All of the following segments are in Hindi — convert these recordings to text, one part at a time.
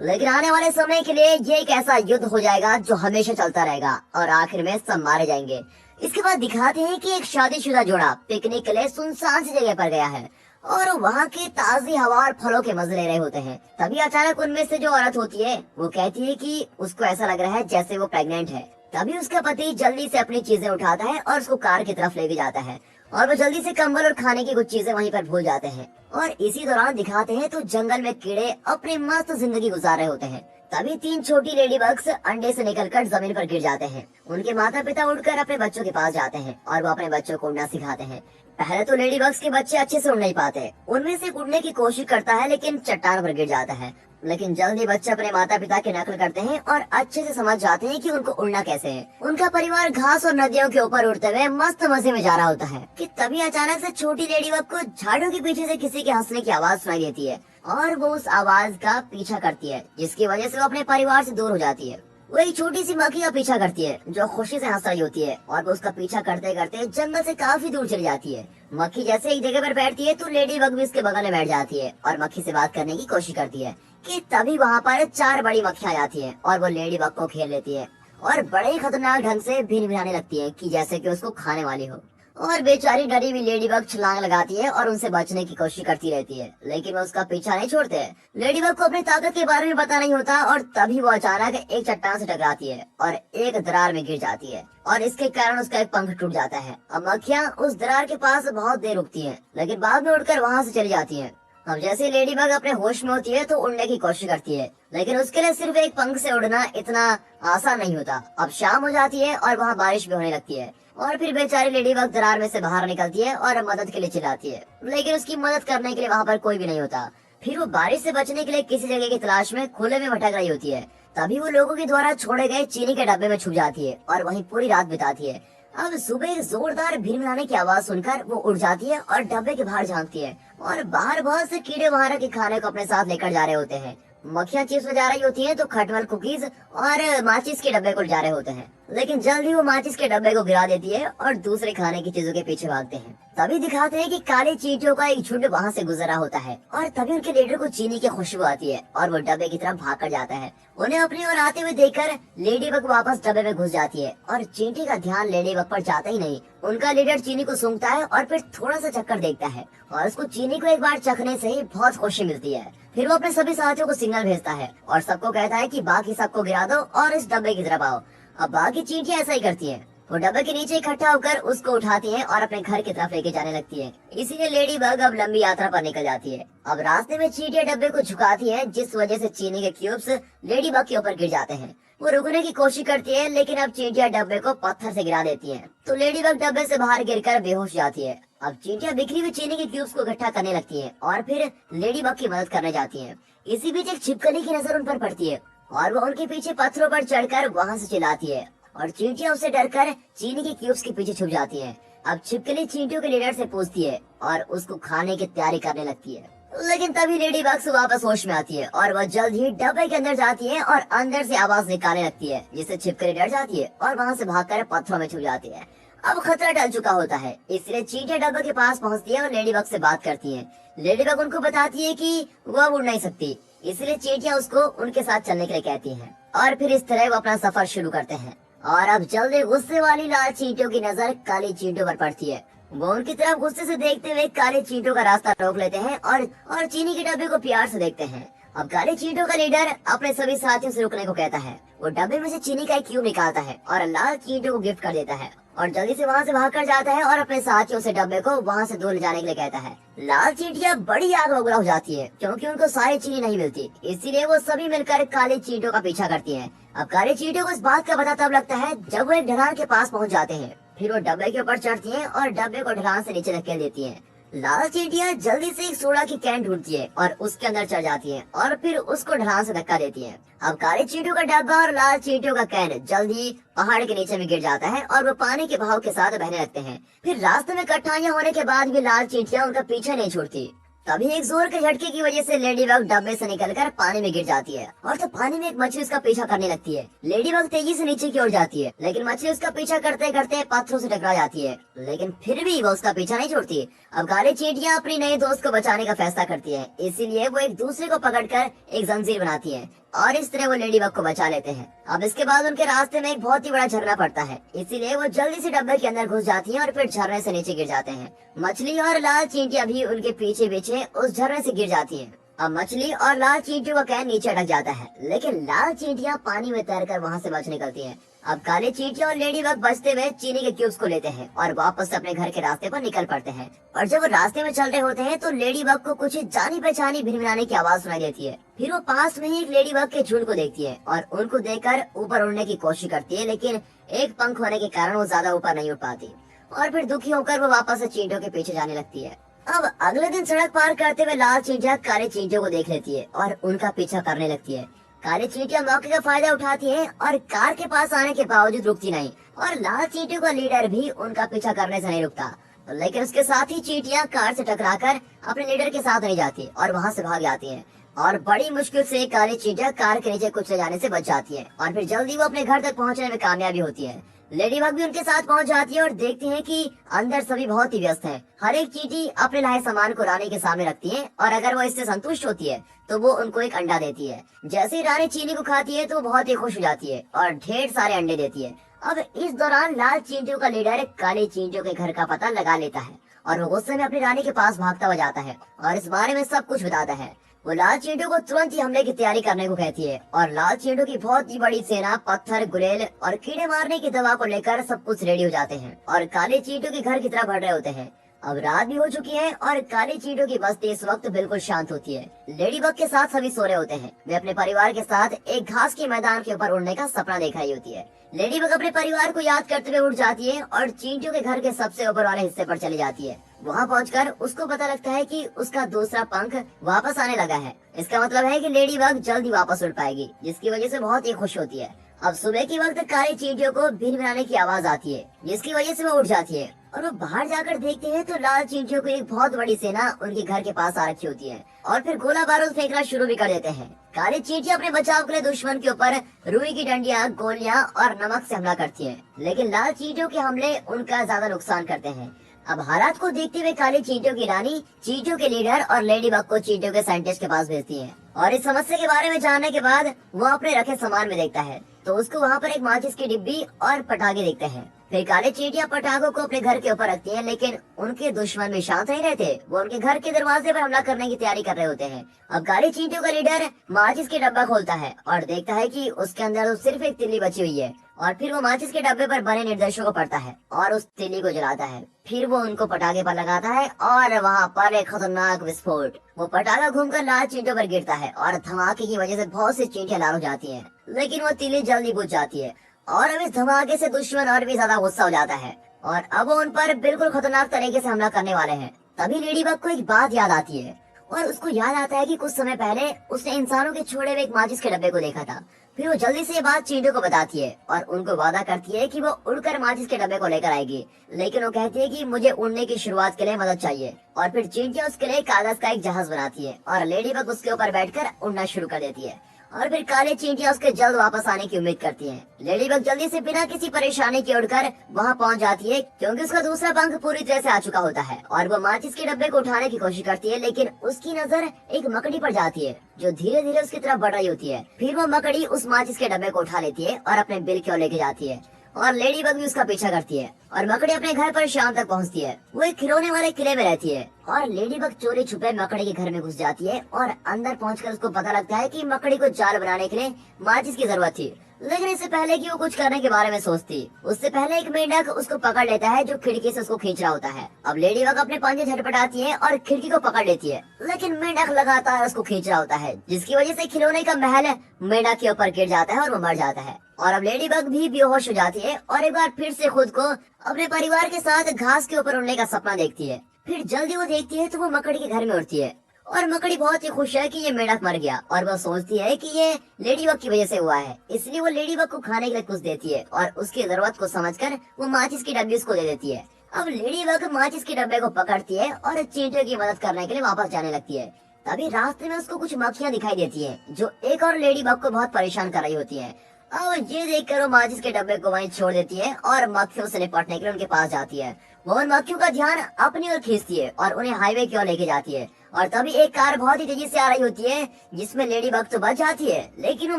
लेकिन आने वाले समय के लिए ये एक ऐसा युद्ध हो जाएगा जो हमेशा चलता रहेगा और आखिर में सब मारे जाएंगे। इसके बाद दिखाते हैं कि एक शादीशुदा जोड़ा पिकनिक के लिए सुनसान सी जगह पर गया है और वहाँ की ताजी हवा और फलों के मजे ले रहे होते हैं। तभी अचानक उनमें से जो औरत होती है वो कहती है कि उसको ऐसा लग रहा है जैसे वो प्रेग्नेंट है। तभी उसका पति जल्दी से अपनी चीजें उठाता है और उसको कार की तरफ लेके जाता है और वो जल्दी से कंबल और खाने की कुछ चीजें वहीं पर भूल जाते हैं। और इसी दौरान दिखाते हैं तो जंगल में कीड़े अपनी मस्त जिंदगी गुजार रहे होते हैं। तभी तीन छोटी लेडी बग्स अंडे से निकलकर जमीन पर गिर जाते हैं। उनके माता पिता उड़कर अपने बच्चों के पास जाते हैं और वो अपने बच्चों को उड़ना सिखाते हैं। पहले तो लेडी बग्स के बच्चे अच्छे से उड़ नहीं पाते, उनमें से उड़ने की कोशिश करता है लेकिन चट्टान पर गिर जाता है। लेकिन जल्दी बच्चे अपने माता पिता की नकल करते हैं और अच्छे से समझ जाते हैं कि उनको उड़ना कैसे है। उनका परिवार घास और नदियों के ऊपर उड़ते हुए मस्त मजे में जा रहा होता है कि तभी अचानक से छोटी लेडी बग को झाड़ों के पीछे से किसी के हंसने की आवाज सुनाई देती है और वो उस आवाज का पीछा करती है, जिसकी वजह से वो अपने परिवार से दूर हो जाती है। वो एक छोटी सी मक्खी का पीछा करती है जो खुशी से हंस रही होती है और वो उसका पीछा करते करते जंगल से काफी दूर चली जाती है। मक्खी जैसे एक जगह पर बैठती है तो लेडी बग भी उसके बगल में बैठ जाती है और मक्खी से बात करने की कोशिश करती है कि तभी वहाँ पर चार बड़ी मक्खियाँ आ जाती है और वो लेडी बग को घेर लेती है और बड़े ही खतरनाक ढंग से भिन भिनाने लगती है कि जैसे कि उसको खाने वाली हो। और बेचारी डरी हुई लेडी बग छलांग लगाती है और उनसे बचने की कोशिश करती रहती है, लेकिन वो उसका पीछा नहीं छोड़ते। लेडी बग को अपनी ताकत के बारे में पता नहीं होता और तभी वो अचानक एक चट्टान से टकराती है और एक दरार में गिर जाती है और इसके कारण उसका एक पंख टूट जाता है। अब मक्खियाँ उस दरार के पास बहुत देर रुकती हैं, लेकिन बाद में उड़कर वहाँ से चली जाती हैं। अब जैसे लेडी बग अपने होश में होती है तो उड़ने की कोशिश करती है, लेकिन उसके लिए सिर्फ एक पंख से उड़ना इतना आसान नहीं होता। अब शाम हो जाती है और वहाँ बारिश भी होने लगती है और फिर बेचारी लेडी बग दरार में से बाहर निकलती है और मदद के लिए चिल्लाती है, लेकिन उसकी मदद करने के लिए वहाँ पर कोई भी नहीं होता। फिर वो बारिश से बचने के लिए किसी जगह की तलाश में खुले में भटक रही होती है। तभी वो लोगों के द्वारा छोड़े गए चीनी के डब्बे में छुप जाती है और वहीं पूरी रात बिताती है। अब सुबह एक जोरदार भिनभिनाने की आवाज सुनकर वो उड़ जाती है और डब्बे के बाहर झांकती है और बाहर बहुत से कीड़े वहां के खाने को अपने साथ लेकर जा रहे होते हैं। मक्खियाँ चिप्स में जा रही होती हैं तो खटमल कुकीज और माचिस के डब्बे को जा रहे होते हैं, लेकिन जल्द ही वो माचिस के डब्बे को गिरा देती है और दूसरे खाने की चीजों के पीछे भागते हैं। तभी दिखाते हैं कि काले चींटियों का एक झुंड वहाँ से गुजरा होता है और तभी उनके लीडर को चीनी की खुशबू आती है और वो डब्बे की तरफ भाग कर जाता है। उन्हें अपनी ओर आते हुए देखकर लेडी बग वापस डब्बे में घुस जाती है और चींटी का ध्यान लेडी बग पर जाता ही नहीं। उनका लीडर चीनी को सूंघता है और फिर थोड़ा सा चक्कर देखता है और उसको चीनी को एक बार चखने से ही बहुत खुशी मिलती है। फिर वो अपने सभी साथियों को सिग्नल भेजता है और सबको कहता है कि बाकी सबको गिरा दो और इस डब्बे की तरफ आओ। अब बाकी चींटियां ऐसा ही करती हैं। वो डब्बे के नीचे इकट्ठा होकर उसको उठाती हैं और अपने घर की तरफ लेके जाने लगती है। इसीलिए लेडी बग अब लंबी यात्रा पर निकल जाती है। अब रास्ते में चींटियां डब्बे को झुकाती हैं, जिस वजह से चीनी के क्यूब्स लेडी बग के ऊपर गिर जाते हैं। वो रुकने की कोशिश करती है, लेकिन अब चींटियां डब्बे को पत्थर से गिरा देती हैं, तो लेडी बग डब्बे से बाहर गिरकर बेहोश जाती है। अब चींटियां बिखरी हुई चीनी के क्यूब्स को इकट्ठा करने लगती हैं और फिर लेडी बग की मदद करने जाती हैं। इसी बीच एक छिपकली की नजर उन पर पड़ती है और वो उनके पीछे पत्थरों पर चढ़कर वहाँ से चिल्लाती है और चींटियां उसे डरकर चीनी के क्यूब्स के पीछे छुप जाती हैं। अब छिपकली चींटियों के लीडर से पूछती है और उसको खाने की तैयारी करने लगती है, लेकिन तभी लेडी बग वापस होश में आती है और वह जल्द ही डब्बे के अंदर जाती है और अंदर से आवाज निकालने लगती है, जिससे छिपकली डर जाती है और वहाँ से भागकर पत्थरों में छुप जाती है। अब खतरा टल चुका होता है, इसलिए चींटियां डब्बे के पास पहुँचती है और लेडी बग से बात करती है। लेडी बग उनको बताती है कि वह उड़ नहीं सकती, इसलिए चींटियां उसको उनके साथ चलने के लिए कहती हैं और फिर इस तरह वो अपना सफर शुरू करते हैं। और अब जल्दी गुस्से वाली लाल चींटियों की नजर काली चींटियों पर पड़ती है। वो उनकी तरफ गुस्से से देखते हुए काले चींटियों का रास्ता रोक लेते हैं और चीनी के डब्बे को प्यार से देखते हैं। अब काले चींटियों का लीडर अपने सभी साथियों से रुकने को कहता है। वो डब्बे में से चीनी का एक क्यूब निकालता है और लाल चींटियों को गिफ्ट कर देता है और जल्दी से वहाँ से भाग कर जाता है और अपने साथियों से डब्बे को वहाँ से दूर ले जाने के लिए कहता है। लाल चींटियां बड़ी आग बबूला हो जाती है क्योंकि उनको सारी चीनी नहीं मिलती, इसीलिए वो सभी मिलकर काली चींटियों का पीछा करती हैं। अब काली चींटियों को इस बात का पता तब लगता है जब वो एक ढलान के पास पहुँच जाते हैं। फिर वो डब्बे के ऊपर चढ़ती हैं और डब्बे को ढलान से नीचे धकेल देती हैं। लाल चींटियां जल्दी से एक सोडा की कैन ढूंढती है और उसके अंदर चढ़ जाती हैं और फिर उसको ढलान से धक्का देती हैं। अब काली चींटियों का डब्बा और लाल चींटियों का कैन जल्दी पहाड़ के नीचे में गिर जाता है और वो पानी के बहाव के साथ बहने लगते हैं। फिर रास्ते में कठिनाइयां होने के बाद भी लाल चींटियां उनका पीछा नहीं छोड़ती। तभी एक जोर के झटके की वजह से लेडी बग डब्बे से निकलकर पानी में गिर जाती है और तो पानी में एक मछली उसका पीछा करने लगती है। लेडी बग तेजी से नीचे की ओर जाती है, लेकिन मछली उसका पीछा करते करते पत्थरों से टकरा जाती है, लेकिन फिर भी वो उसका पीछा नहीं छोड़ती। अब काली चींटियां अपनी नए दोस्त को बचाने का फैसला करती है, इसीलिए वो एक दूसरे को पकड़कर एक जंजीर बनाती है, और इस तरह वो लेडी बग को बचा लेते हैं। अब इसके बाद उनके रास्ते में एक बहुत ही बड़ा झरना पड़ता है, इसीलिए वो जल्दी से डब्बे के अंदर घुस जाती हैं और फिर झरने से नीचे गिर जाते हैं। मछली और लाल चींटियां भी उनके पीछे पीछे उस झरने से गिर जाती हैं। अब मछली और लाल चींटियों का कैन नीचे अटक जाता है, लेकिन लाल चींटियां पानी में तैरकर वहां से बच निकलती हैं। अब काले चींटियां और लेडी बग बचते हुए चीनी के क्यूब्स को लेते हैं और वापस अपने घर के रास्ते पर निकल पड़ते हैं। और जब वो रास्ते में चल रहे होते हैं तो लेडी बग को कुछ जानी पहचानी भिनभिनाने की आवाज सुनाई देती है। फिर वो पास में ही एक लेडी बग के झुंड को देखती है और उनको देखकर ऊपर उड़ने की कोशिश करती है, लेकिन एक पंख होने के कारण वो ज्यादा ऊपर नहीं उड़ पाती और फिर दुखी होकर वो वापस से चींटियों के पीछे जाने लगती है। अब अगले दिन सड़क पार करते हुए लाल चींटियां काले चींटियों को देख लेती है और उनका पीछा करने लगती है। काली चींटियां मौके का फायदा उठाती है और कार के पास आने के बावजूद रुकती नहीं और लाल चींटियों का लीडर भी उनका पीछा करने से नहीं रुकता, लेकिन उसके साथ ही चींटियां कार से टकराकर अपने लीडर के साथ नहीं जाती और वहां से भाग जाती हैं और बड़ी मुश्किल से काली चींटियां कार के नीचे कुचले जाने से बच जाती है और फिर जल्दी वो अपने घर तक पहुंचने में कामयाबी होती है। लेडी बग भी उनके साथ पहुंच जाती है और देखती है कि अंदर सभी बहुत ही व्यस्त हैं। हर एक चींटी अपने लाए सामान को रानी के सामने रखती है और अगर वो इससे संतुष्ट होती है तो वो उनको एक अंडा देती है। जैसे ही रानी चीनी को खाती है तो वो बहुत ही खुश हो जाती है और ढेर सारे अंडे देती है। अब इस दौरान लाल चींटियों का लीडर काली चींटियों के घर का पता लगा लेता है और वो गुस्से में अपनी रानी के पास भागता हुआ जाता है और इस बारे में सब कुछ बताता है। वो लाल चींटियों को तुरंत ही हमले की तैयारी करने को कहती है और लाल चींटियों की बहुत ही बड़ी सेना पत्थर, गुलेल और कीड़े मारने की दवा को लेकर सब कुछ रेडी हो जाते हैं और काले चींटियों के घर की तरफ बढ़ रहे होते हैं। अब रात भी हो चुकी है और काली चींटियों की बस्ती इस वक्त बिल्कुल शांत होती है। लेडी बग के साथ सभी सो रहे होते हैं। वे अपने परिवार के साथ एक घास के मैदान के ऊपर उड़ने का सपना देख रही होती है। लेडी बग अपने परिवार को याद करते हुए उड़ जाती है और चींटियों के घर के सबसे ऊपर वाले हिस्से पर चली जाती है। वहाँ पहुंचकर उसको पता लगता है कि उसका दूसरा पंख वापस आने लगा है। इसका मतलब है कि लेडी बग जल्दी वापस उड़ पाएगी, जिसकी वजह से बहुत ही खुश होती है। अब सुबह की वक्त काली चींटियों को भिनभिनाने की आवाज आती है, जिसकी वजह से वो उठ जाती है और वो बाहर जाकर देखते हैं तो लाल चींटियों को एक बहुत बड़ी सेना उनके घर के पास आ रखी होती है और फिर गोला बारूद फेंकना शुरू भी कर देते हैं। काली चींटियां अपने बचाव के लिए दुश्मन के ऊपर रुई की डंडियां, गोलियां और नमक से हमला करती हैं, लेकिन लाल चींटियों के हमले उनका ज्यादा नुकसान करते हैं। अब हालात को देखते हुए काली चींटियों की रानी चींटियों के लीडर और लेडी बग को चींटियों के साइंटिस्ट के पास भेजती है और इस समस्या के बारे में जानने के बाद वो अपने रखे सामान में देखता है तो उसको वहाँ पर एक माचिस की डिब्बी और पटाखे दिखते हैं। फिर काले चींटियां पटाखों को अपने घर के ऊपर रखती हैं, लेकिन उनके दुश्मन भी शांत नहीं रहते। वो उनके घर के दरवाजे पर हमला करने की तैयारी कर रहे होते हैं। अब काली चींटियों का लीडर माचिस के डब्बा खोलता है और देखता है कि उसके अंदर तो सिर्फ एक तिल्ली बची हुई है और फिर वो माचिस के डब्बे पर बने निर्देशों को पढ़ता है और उस तिल्ली को जलाता है। फिर वो उनको पटाखे पर लगाता है और वहाँ पर एक खतरनाक विस्फोट। वो पटाखा घूमकर लाल चींटियों पर गिरता है और धमाके की वजह से बहुत सी चींटियां लाल हो जाती हैं, लेकिन वो तिल्ली जल्दी बुझ जाती है और अब इस धमाके से दुश्मन और भी ज्यादा गुस्सा हो जाता है और अब वो उन पर बिल्कुल खतरनाक तरीके से हमला करने वाले हैं। तभी लेडी बग को एक बात याद आती है और उसको याद आता है कि कुछ समय पहले उसने इंसानों के छोड़े हुए एक माचिस के डब्बे को देखा था। फिर वो जल्दी से ये बात चींटियों को बताती है और उनको वादा करती है कि वो उड़कर माचिस के डब्बे को लेकर आएगी, लेकिन वो कहती है कि मुझे उड़ने की शुरुआत के लिए मदद चाहिए और फिर चींटियां उसके लिए कागज का एक जहाज बनाती है और लेडी बग उसके ऊपर बैठकर उड़ना शुरू कर देती है और फिर काले चींटियां उसके जल्द वापस आने की उम्मीद करती हैं। लेडी बग जल्दी से बिना किसी परेशानी के उड़कर वहां पहुंच जाती है, क्योंकि उसका दूसरा पंख पूरी तरह से आ चुका होता है और वो माचिस के डब्बे को उठाने की कोशिश करती है, लेकिन उसकी नजर एक मकड़ी पर जाती है जो धीरे धीरे उसकी तरफ बढ़ रही होती है। फिर वो मकड़ी उस माचिस के डब्बे को उठा लेती है और अपने बिल की ओर लेके जाती है और लेडी बग भी उसका पीछा करती है और मकड़ी अपने घर पर शाम तक पहुंचती है। वो एक खिलौने वाले किले में रहती है और लेडी बग चोरी छुपे मकड़ी के घर में घुस जाती है और अंदर पहुंचकर उसको पता लगता है कि मकड़ी को जाल बनाने के लिए माचिस की जरूरत थी, लेकिन इससे पहले कि वो कुछ करने के बारे में सोचती, उससे पहले एक मेंढक उसको पकड़ लेता है जो खिड़की से उसको खींच रहा होता है। अब लेडी बग अपने पंजे झटपटाती है और खिड़की को पकड़ लेती है, लेकिन मेंढक लगातार उसको खींच रहा होता है, जिसकी वजह से खिलौने का महल मेंढक के ऊपर गिर जाता है और वो मर जाता है और अब लेडी बग भी बेहोश हो जाती है और एक बार फिर से खुद को अपने परिवार के साथ घास के ऊपर उड़ने का सपना देखती है। फिर जल्दी वो देखती है तो वो मकड़ी के घर में उड़ती है और मकड़ी बहुत ही खुश है कि ये मेंढक मर गया और वह सोचती है कि ये लेडी बग की वजह से हुआ है, इसलिए वो लेडी बग को खाने के लिए कुछ देती है और उसकी जरूरत को समझकर वो माचिस की डब्बी उसको दे देती है। अब लेडी बग माचिस के डब्बे को पकड़ती है और चींटियों की मदद करने के लिए वापस जाने लगती है। तभी रास्ते में उसको कुछ मक्खियां दिखाई देती है जो एक और लेडी बग को बहुत परेशान कर रही होती है। अब ये देखकर वो माचिस के डब्बे को वहीं छोड़ देती है और मक्खियों से निपटने के लिए उनके पास जाती है। वो उन मक्खियों का ध्यान अपनी ओर खींचती है और उन्हें हाईवे की ओर लेके जाती है और तभी एक कार बहुत ही तेजी से आ रही होती है, जिसमें लेडी बग तो बच जाती है, लेकिन वो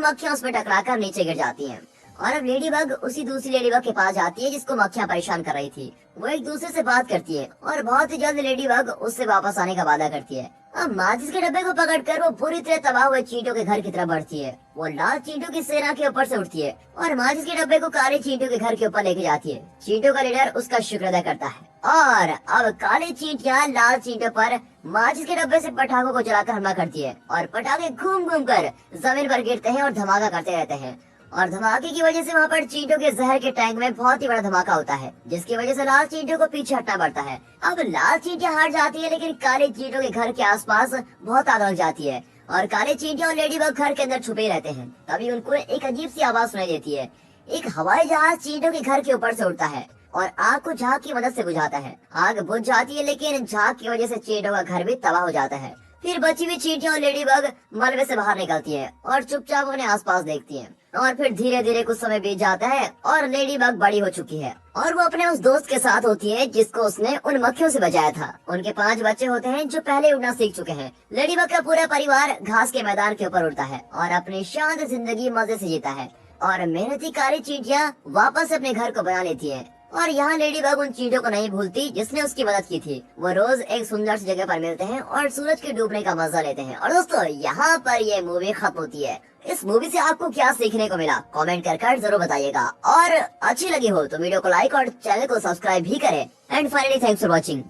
मक्खियां उसमें टकराकर नीचे गिर जाती हैं। और अब लेडी बग उसी दूसरी लेडी बग के पास जाती है जिसको मक्खियां परेशान कर रही थी। वो एक दूसरे से बात करती है और बहुत ही जल्द लेडी बग उससे वापस आने का वादा करती है। अब माचिस के डब्बे को पकड़कर वो पूरी तरह तबाह हुए चींटों के घर की तरफ बढ़ती है। वो लाल चींटों की सेना के ऊपर से उठती है और माचिस के डब्बे को काले चींटों के घर के ऊपर लेके जाती है। चींटों का लीडर उसका शुक्र अदा करता है और अब काले चींटियां लाल चींटों पर माचिस के डब्बे से पटाखों को जलाकर हमला करती है और पटाखे घूम घूम कर जमीन पर गिरते हैं और धमाका करते रहते हैं। और धमाके की वजह से वहाँ पर चींटों के जहर के टैंक में बहुत ही बड़ा धमाका होता है, जिसकी वजह से लाल चींटों को पीछे हटना पड़ता है। अब लाल चींटियां हार जाती है, लेकिन काले चींटों के घर के आसपास बहुत आग लग जाती है और काले चींटियां और लेडी बग घर के अंदर छुपे रहते हैं। तभी उनको एक अजीब सी आवाज सुनाई देती है। एक हवाई जहाज चींटों के घर के ऊपर से उड़ता है और आग को झाग की मदद से बुझाता है। आग बुझ जाती है, लेकिन झाग की वजह से चींटों का घर भी तबाह हो जाता है। फिर बची हुई चींटियां और लेडी बग मलबे से बाहर निकलती है और चुपचाप अपने आसपास देखती हैं। और फिर धीरे धीरे कुछ समय बीत जाता है और लेडी बग बड़ी हो चुकी है और वो अपने उस दोस्त के साथ होती है जिसको उसने उन मक्खियों से बचाया था। उनके 5 बच्चे होते हैं जो पहले उड़ना सीख चुके हैं। लेडी बग का पूरा परिवार घास के मैदान के ऊपर उड़ता है और अपनी शांत जिंदगी मजे से जीता है। और मेहनती काली चींटियां वापस अपने घर को बना लेती है। और यहाँ लेडी बग उन चींटों को नहीं भूलती जिसने उसकी मदद की थी। वो रोज एक सुंदर सी जगह पर मिलते हैं और सूरज के डूबने का मजा लेते हैं। और दोस्तों, यहाँ पर ये मूवी खत्म होती है। इस मूवी से आपको क्या सीखने को मिला, कमेंट कर जरूर बताइएगा। और अच्छी लगी हो तो वीडियो को लाइक और चैनल को सब्सक्राइब भी करें। And finally thanks for watching.